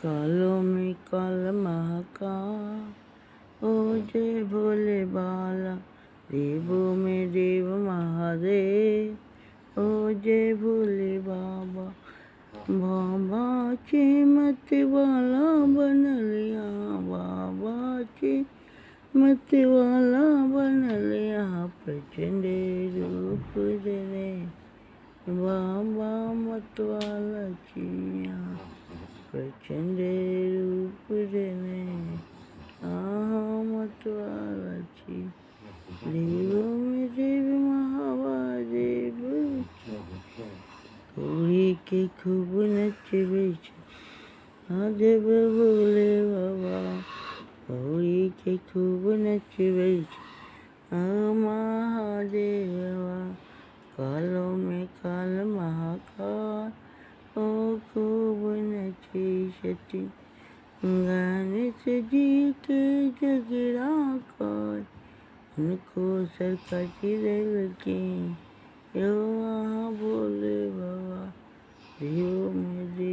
कालों में काल महाकाल, ओ जय भोले बाला, देवों में देव महादेव, ओ जय भोले बाबा। बाबा की मत वाला बन लिया, बाबा की मत वाला बन लिया, प्रचंड रूप धरे बाबा मत वाला चिया, प्रचंड रूप धरे मत वाला ची। देवों में देव महादेव, कोई के खूब नचबे देव भोले बाबा, कोई के खूब नचबे महादेवा। कालों में काल महाकाल, ओ खूब नचे सती, गणेश जी के जगरा कर, उनको सरकती रेल की, यो भोले बाबा, देव में देव